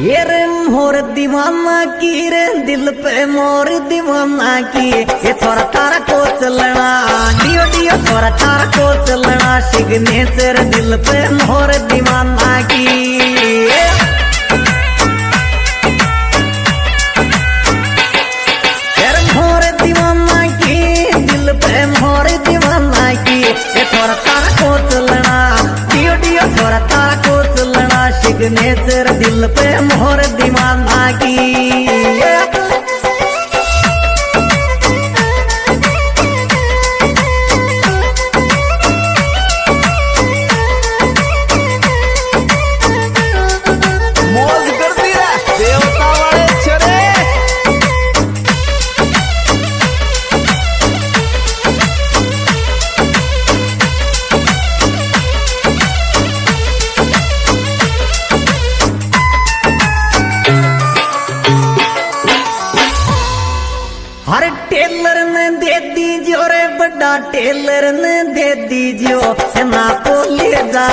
ये रे मोर दीवाना की रे दिल पे मोर दीवाना की ये थोड़ा तारा को चलना डियो डियो थोड़ा तारा को चलना सिग्नेचर दिल पे मोर दीवाना की मोर दीवाना की दिल पे मोर दीवाना की ये थोड़ा तारा को चलना डियो डियो थोड़ा तारा को चलना सिग्नेचर दिल पे मोर दीवाना की हर टेलर ने दे दीजियो रे बड़ा टेलर ने दे दीजियो ना तो ले जा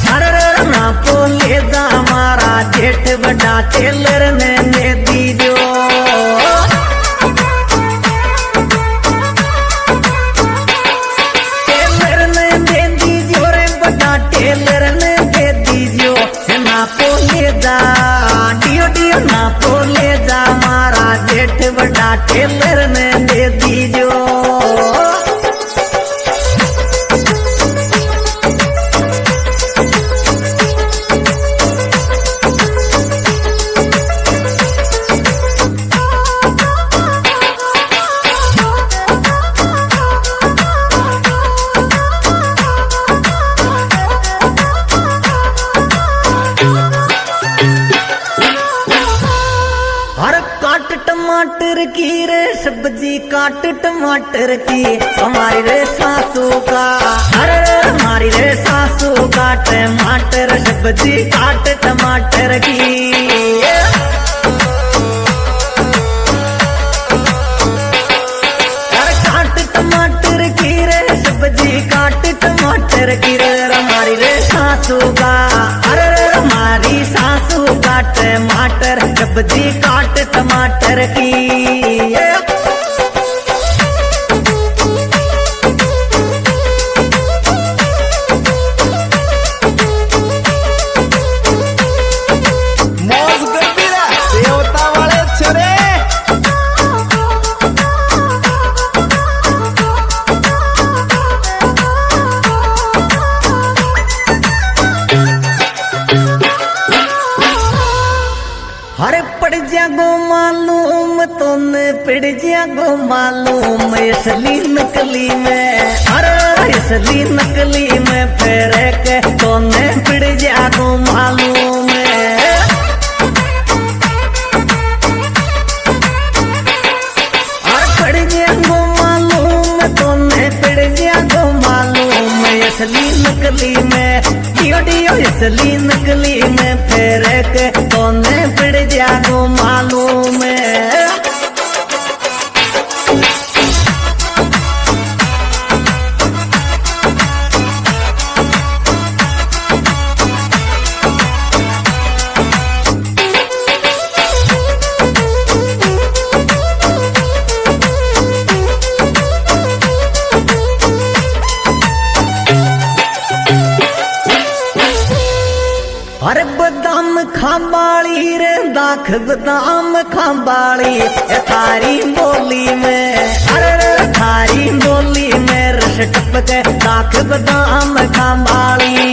हर ना तो ले जा हमारा जेठ बड़ा टेलर ने दे दीजियो टेलर ने दे दीजियो रे बड़ा टेलर ने दे दीजियो ना तो ले जा डियो डियो ना तो ले जा हमारा जेठ बड़ा टेलर ने दे दीजियो टमाटर की रे सब्जी काट टमाटर की हमारी रे सासू का अरे हमारी रे सासू का टमाटर सब्जी काट टमाटर की अरे काट टमाटर की रे सब्जी काट टमाटर की रे हमारी रे सासू का अरे हमारी सासू का टमाटर सब्जी काट टमाटर की पड़ जागो मालूम तोने पड़ जागो मालूम असली नकली में अरे असली नकली में फिर के तोने पड़ जागो मालूम अरे पड़ जागो मालूम तोने पड़ जागो मालूम असली नकली में डियो डियो असली नकली में फिर के तोने पड़ जागो मालूम अरे बदाम खाबाली रे दाख बदाम खाबाली थारी बोली में अरे थारी बोली में रस टपके दाख बदाम खाबाली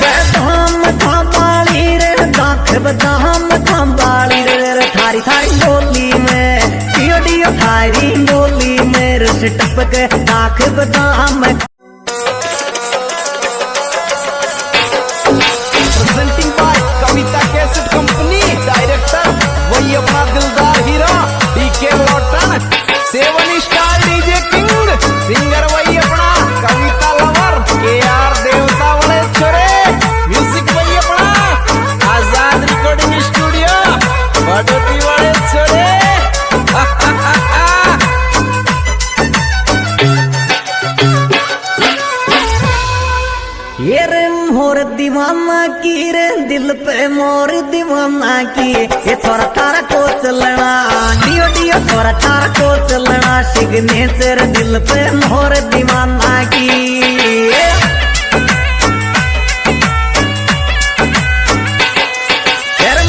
बदाम खाबाली रे दाख बदाम खाबाली रे थारी थारी बोली में डियो डियो थारी बोली में रस टपके दाख बदाम presenting by Kavita cassette company director वही अपना दिलदार hero DK Lotan 7 star DJ king singer वही अपना कविता लवर केआर देवता वाले छोरे म्यूजिक वही अपना आजाद रिकॉर्डिंग स्टूडियो बड़ोती वाले छोरे दीवाना की रे दिल पे मोर दीवाना की, ये थोड़ा तारा को चलना डियो डियो थोड़ा तारा को चलना, सिग्नेचर दिल पे मोर दीवाना की।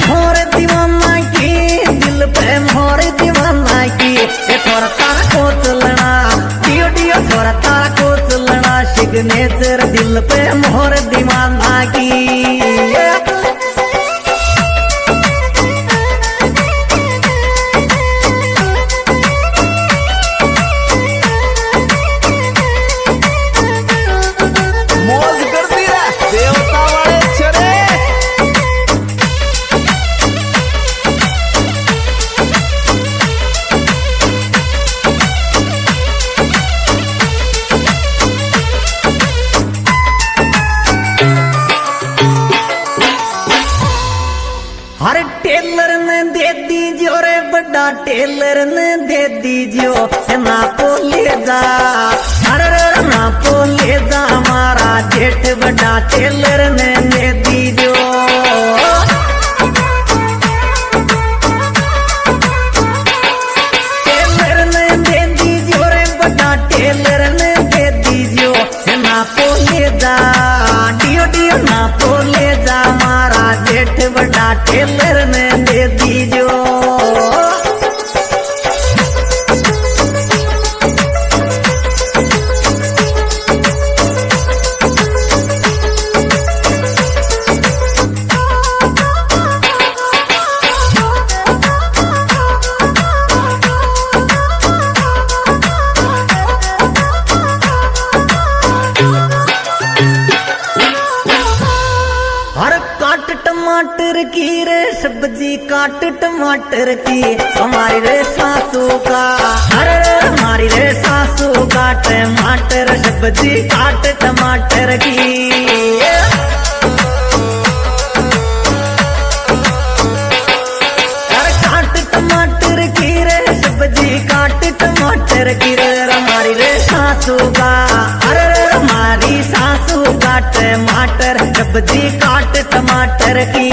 मोर दीवाना की दिल पे मोर दीवाना की, ये थोड़ा तारा को चलना डियो डियो थोड़ा तारा को चलना, सिग्नेचर दिल पे मोर दीवाना की। मौज करती रह देवता वाले छरे। हर टेलर ने दे दीजियो रे बड़ा टेलर ने दे दीजियो, ना पोले जा अरे ना पोले जा, हमारा जेठ बड़ा टेलर ने दे दीजियो। टेलर ने दे दीजियो रे बड़ा टेलर ने दे दीजियो, ना पोले जा डियो डियो ना पोले जा, हमारा जेठ बड़ा टेलर ने दे दीजियो। काट टमाटर की रे सब्जी काट टमाटर की, हमारी रे सासू का अरे हमारी रे सासू का टमाटर सब्जी काट टमाटर की। अरे काट टमाटर की रे सब्जी काट टमाटर की रे, हमारी रे सासू का अरे हमारी सासू का टमाटर सब्जी काट टमाटर की।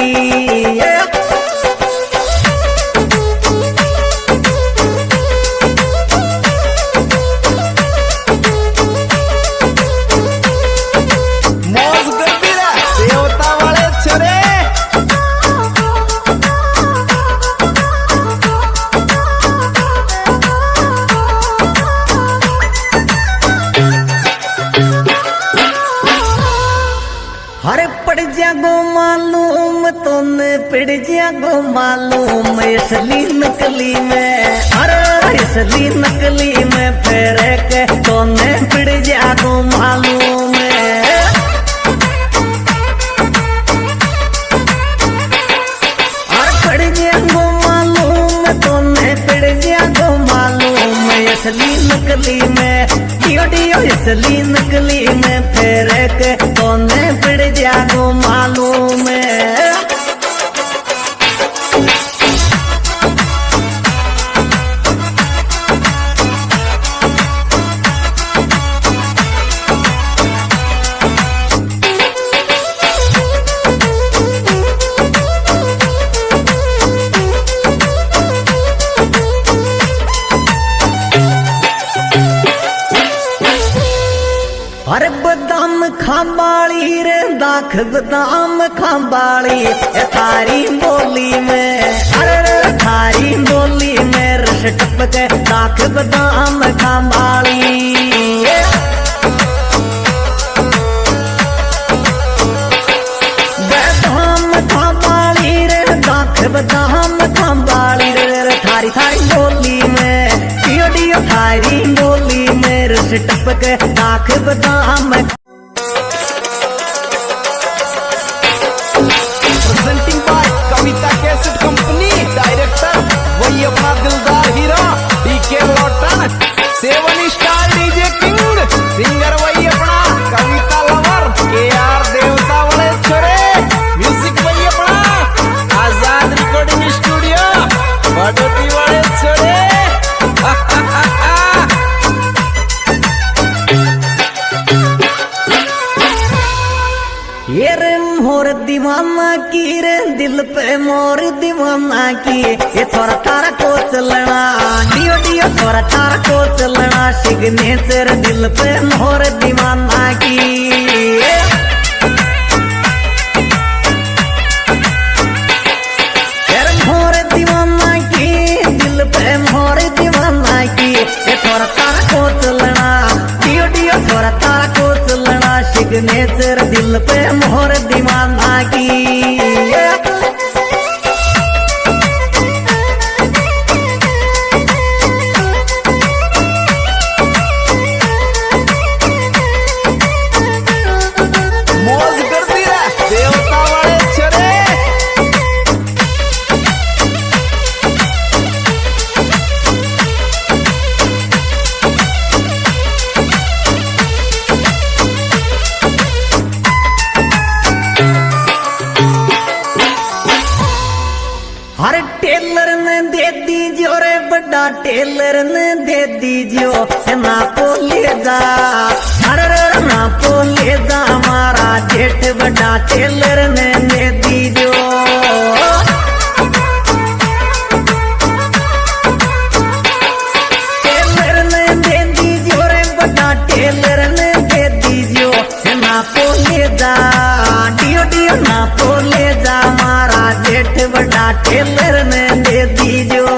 मौज करती रह देवता वाले छरे। अरे पड़ जागो मालूम तोने पड़ जागो मालूम, असली नकली में अरे असली नकली में फेर के तोने पड़ जागो मालूम। अरे पड़ जागो मालूम तोने पड़ जागो मालूम, असली नकली में डियो डियो असली नकली में फेर के तोने पड़ जागो मालूम। अरे बदाम खाबाली रे दाख बदाम खाबाली, थारी बोली में अरे थारी बोली में रस टपके दाख बदाम खाबाली। बदाम खाबाली रे दाख बदाम खाबाली रे, थारी थारी बोली में डियो डियो थारी बोली में रस टपके दाख बदाम। Presenting by Kavita cassette company, director वही अपना दिलदार हीरा DK Lotan, 7 star DJ king, singer वही अपना कविता लवर केआर देवता वाले छोरे, म्यूजिक वही अपना आजाद रिकॉर्डिंग स्टूडियो बड़ोती वाले छोरे। दीवाना की रे दिल पे मोर दीवाना की, ये थोड़ा तारा को चलना डियो डियो थोड़ा तारा को चलना, सिग्नेचर दिल पे मोर दीवाना की। मोर दीवाना की दिल पे मोर दीवाना की, ये थोड़ा तारा को चलना डियो डियो थोड़ा तारा को चलना, सिग्नेचर दिल पे मोर दीवाना की। मौज करती रह देवता वाले छरे। हर टेलर ने दे दीजियो रे बड़ा टेलर ने दे दीजियो, ना पोले जा अरे ना पोले जा, हमारा जेठ बड़ा टेलर ने दे दीजियो। टेलर ने दे दीजियो रे बड़ा टेलर ने दे दीजियो, ना पोले जा डियो डियो ना पोले जा, हमारा जेठ बड़ा टेलर ने दे दीजियो।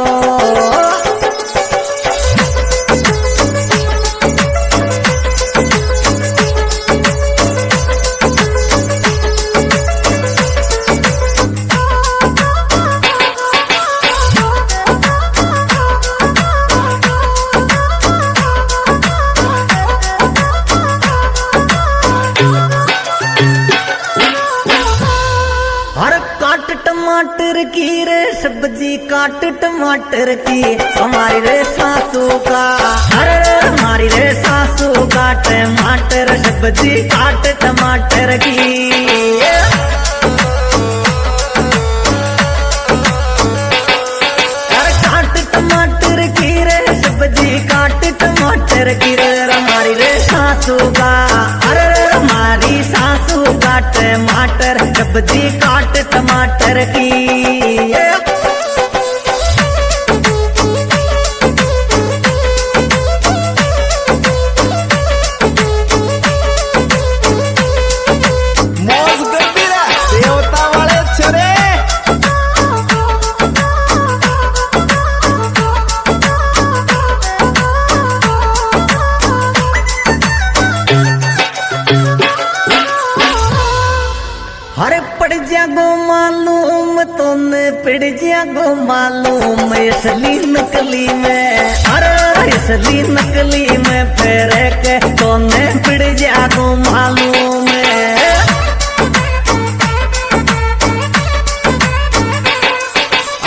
हर काट टमाटर की रे सब्जी काट टमाटर की, हमारी रे सासू का अरे हमारी रे सासू का टमाटर सब्जी काट टमाटर की। हर काट टमाटर की रे सब्जी काट टमाटर की रे, हमारी रे सासू का अरे हमारी सासू का टमाटर सब्जी काट टमाटर की। मौज करती रह देवता वाले छरे। हरे पड़ जागो मालूम तोने पड़ जागो मालूम, असली नकली में अरे असली नकली में फेरे के तोने पड़ जागो मालूम।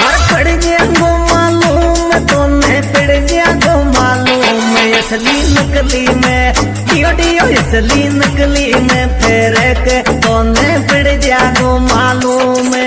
अरे पड़ जागो मालूम तोने पड़ जागो मालूम, असली नकली में डियो डियो असली नकली में फेरे के तोने पड़ जागो मालूम।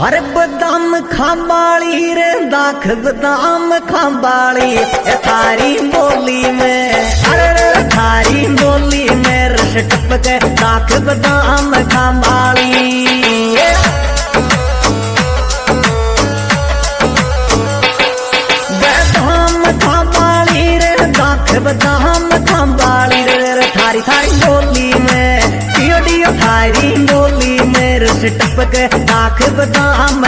अरे बदाम खाबाली रे दाख बदाम खाबाली, थारी बोली में अरे थारी बोली में रस टपके दाख बदाम खाबाली। बदाम खाबाली रे दाख बदाम खाबाली रे, थारी थारी बोली में डियो डियो थारी बोली में रस टपके दाख बदाम।